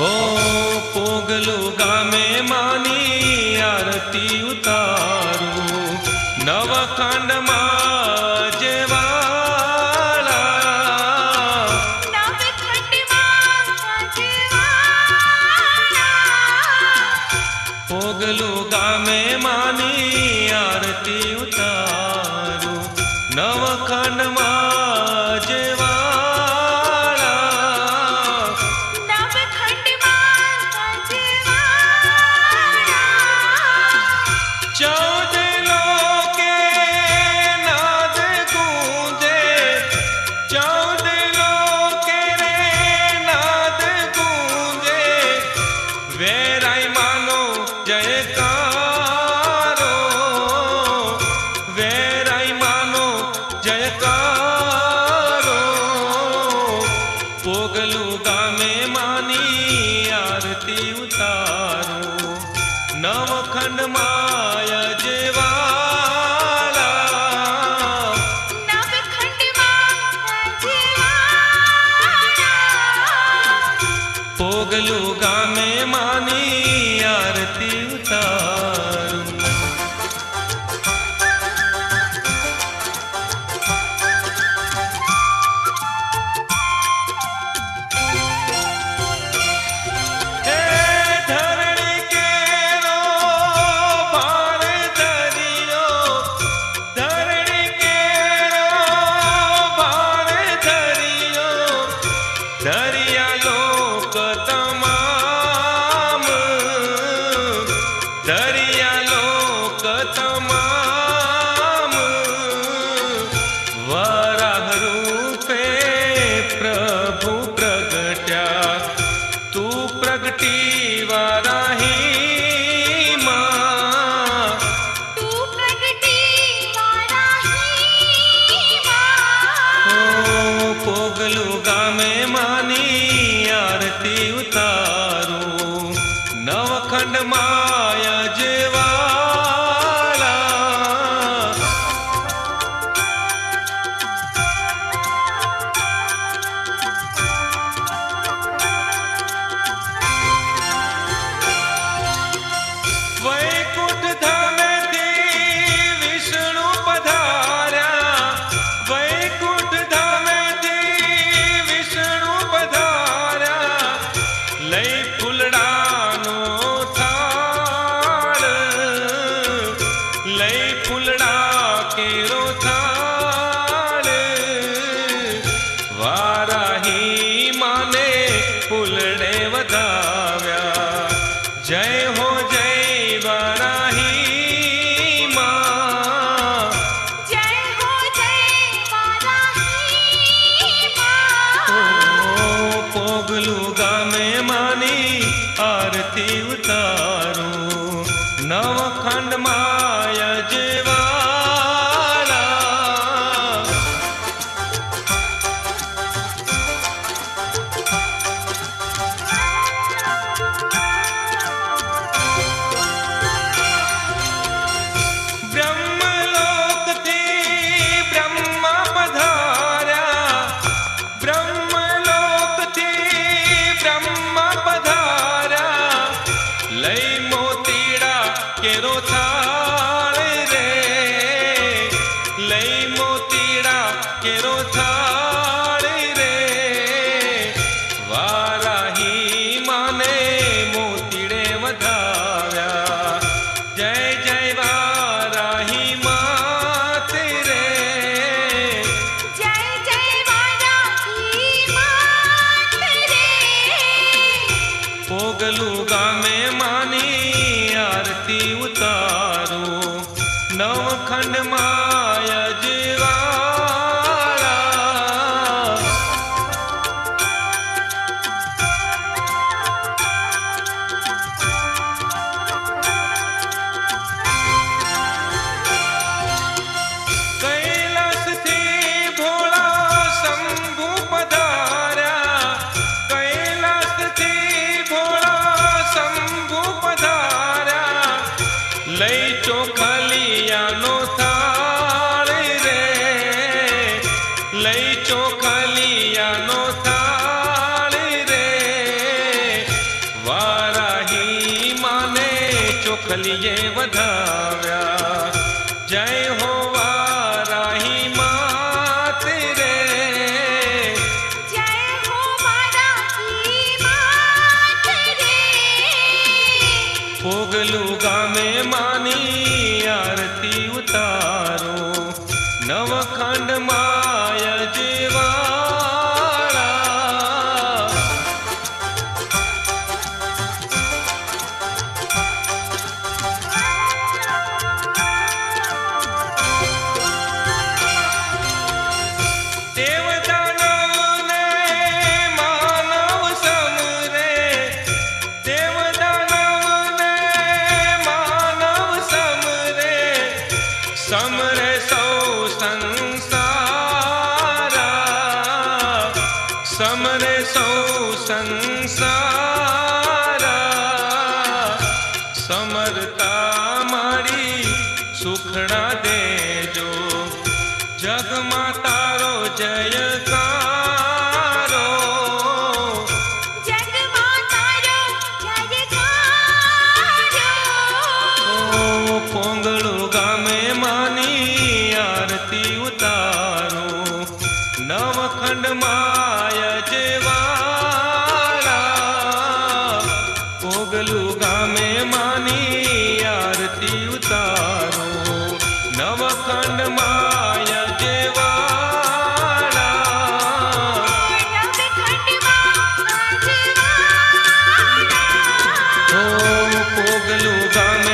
हो पोगलू गामे मानी आरती उतारू नवखंड जेवाला पोगलू गामे मानी आरती उतारू नवखंड पोगलू गामे मानी आरती उतारू नवखंड माया जेवाला पोगलू गामे मानी आरती उतारू दरिया लोक तमाम दरिया लोक तमाम वराह रूपे प्रभु प्रगट्या तू प्रगटी वराही पोगलू गामे मानी आरती उतारू नवखंड माया जेवाला वैकुंठ धामे थी विष्णु पधार्या वैकुंठ धामे थी विष्णु पधार्या लई फूलड़ानो थाळ लई फूलड़ा केरो थाळ वाराही माने फूलड़े वधाव्या जय हो जय वाराही मां जय हो जय वाराही मां पोगलू गामे मानी आरती उतारू नवखंड माया जेवाला ब्रह्मलोक थी ब्रह्मा पधार्या ब्रह्मलोक थी ब्रह्मा पधार्या लई मोतीड़ा केरो थाळ रे लई मोतीड़ा केरो थाळ रे वाराही माने मोतीड़े वधाव्या जय जय वाराही मात रे जय जय वाराही मात रे पोगलू गामे मानी आरती उतारू नवखंड माया जेवाला कैलास थी भोला शंभु पधार्या कैलास थी भोला शंभु पधार्या लई चोखलियानो थाळ रे लई चोखलियानो थाळ रे જે વધાવ્યા. જય હો વારાહી માત રે, જય હો વારાહી માત રે. પોગલું ગામે માની આરતી ઉતારો, નવખંડ માય જેવાળા. દેવ દાનવને માનવ સમરે, દેવ દાનવને માનવ સમરે, સમરે સૌ સંસારા, સમરે સૌ સંસારા. સમરતા મારી સુખડા દેજો, જગમાં તારો જયકારો. જગમાં તારો જયકારો. ઓ પોંગળું ગામે માની આરતી ઉતારો, નવખંડ માય જેવાળા. પોગલું ગામે માની આરતી ઉતારો, નવખંડ માય જેવાળા. નવખંડમાં આજવાળા. ઓ પોગલું ગામે